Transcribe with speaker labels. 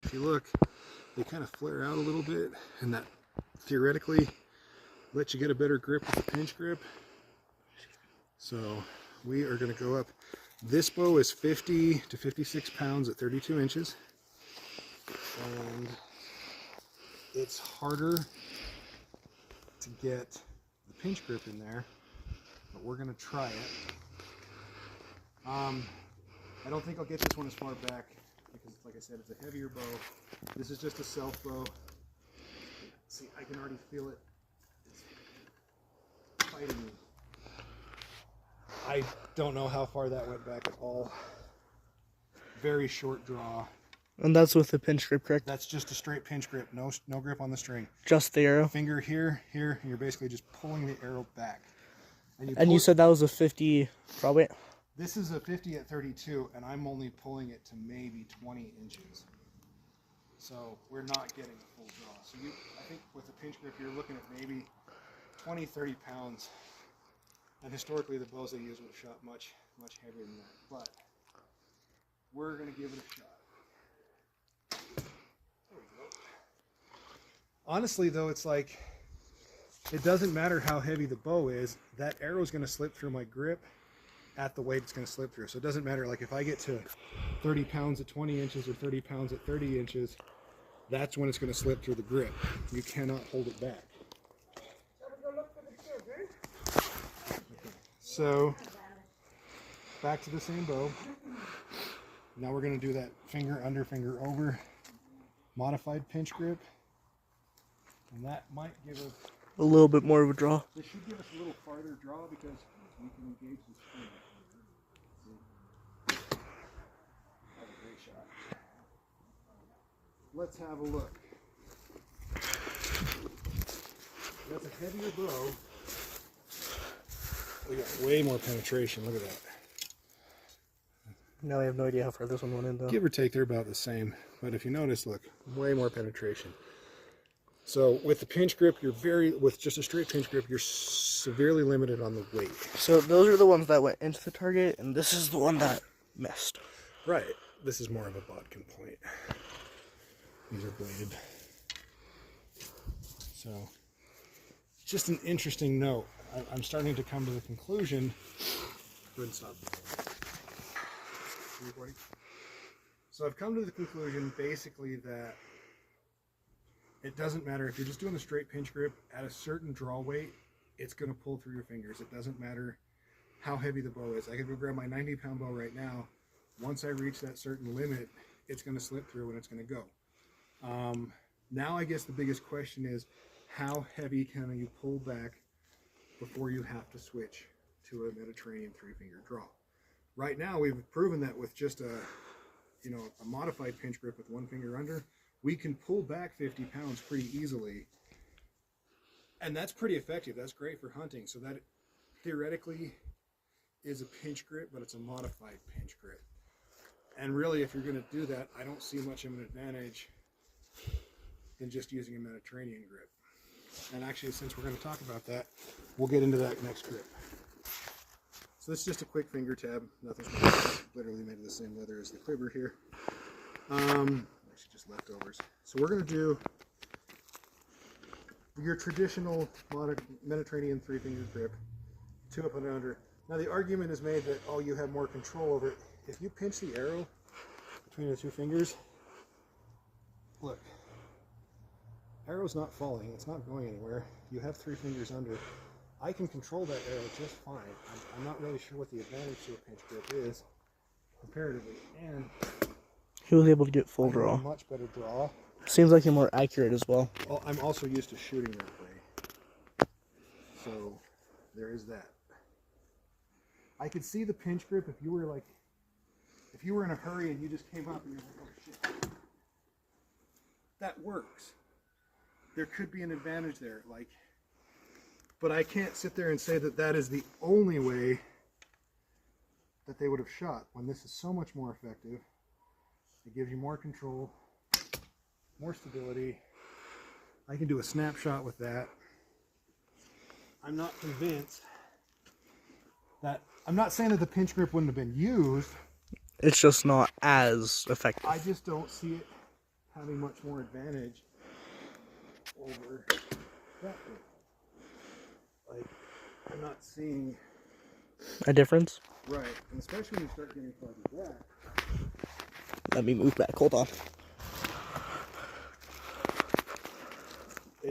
Speaker 1: If you look, they kind of flare out a little bit, and that theoretically lets you get a better grip with the pinch grip. So we are going to go up. This bow is 50 to 56 pounds at 32 inches. And it's harder to get the pinch grip in there, but we're going to try it. I don't think I'll get this one as far back because, like I said, it's a heavier bow. This is just a self bow. See, I can already feel it. It's fighting me. I don't know how far that went back at all. Very short draw.
Speaker 2: And that's with the pinch grip, correct?
Speaker 1: That's just a straight pinch grip, no grip on the string.
Speaker 2: Just the arrow?
Speaker 1: Finger here, here, and you're basically just pulling the arrow back.
Speaker 2: And you said that was a 50 probably?
Speaker 1: This is a 50 at 32, and I'm only pulling it to maybe 20 inches. So we're not getting a full draw. So I think with the pinch grip, you're looking at maybe 20, 30 pounds. And historically, the bows they use would have shot much heavier than that. But we're going to give it a shot. There we go. Honestly, though, it's like, it doesn't matter how heavy the bow is. That arrow is going to slip through my grip at the weight it's going to slip through. So it doesn't matter, like if I get to 30 pounds at 20 inches or 30 pounds at 30 inches, that's when it's going to slip through the grip. You cannot hold it back. So back to the same bow. Now we're going to do that finger under, finger over, modified pinch grip. And that might give us
Speaker 2: a little bit more of a draw.
Speaker 1: This should give us a little farther draw because we can engage the string. That's a great shot. Let's have a look. That's a heavier bow. We got way more penetration. Look at that.
Speaker 2: Now I have no idea how far this one went in, though.
Speaker 1: Give or take, they're about the same. But if you notice, look, way more penetration. So with the pinch grip, with just a straight pinch grip, you're severely limited on the weight.
Speaker 2: So those are the ones that went into the target, and this is the one that missed.
Speaker 1: Right. This is more of a bodkin point. These are bladed. So, just an interesting note. I'm starting to come to the conclusion. Go ahead and stop. Recording. So I've come to the conclusion, basically, that it doesn't matter if you're just doing a straight pinch grip at a certain draw weight, it's going to pull through your fingers. It doesn't matter how heavy the bow is. I could go grab my 90-pound bow right now. Once I reach that certain limit, it's going to slip through and it's going to go. Now I guess the biggest question is, how heavy can you pull back before you have to switch to a Mediterranean 3-finger draw? Right now we've proven that with just a modified pinch grip with 1 finger under, we can pull back 50 pounds pretty easily. And that's pretty effective. That's great for hunting. So that theoretically is a pinch grip, but it's a modified pinch grip. And really, if you're going to do that, I don't see much of an advantage in just using a Mediterranean grip. And actually, since we're going to talk about that, we'll get into that next grip. So this is just a quick finger tab. Nothing's literally made of the same leather as the quiver here. Actually, just leftovers. So we're going to do your traditional Mediterranean 3-finger grip, 2 up and under. Now the argument is made that, oh, you have more control over it. If you pinch the arrow between the 2 fingers, look, arrow's not falling, it's not going anywhere. You have 3 fingers under. I can control that arrow just fine. I'm not really sure what the advantage to a pinch grip is, comparatively, and
Speaker 2: he was able to get full draw.
Speaker 1: A much better draw.
Speaker 2: Seems like you're more accurate as well.
Speaker 1: Well, I'm also used to shooting that way, so there is that. I could see the pinch grip if you were in a hurry and you just came up and you're like, oh shit. That works. There could be an advantage there, but I can't sit there and say that that is the only way that they would have shot, when this is so much more effective. It gives you more control, more stability. I can do a snapshot with that. I'm not convinced that, I'm not saying that the pinch grip wouldn't have been used.
Speaker 2: It's just not as effective.
Speaker 1: I just don't see it having much more advantage over that bit. Like, I'm not seeing
Speaker 2: A difference?
Speaker 1: right, and especially when you start getting fuzzy back.
Speaker 2: Let me move back. Hold on.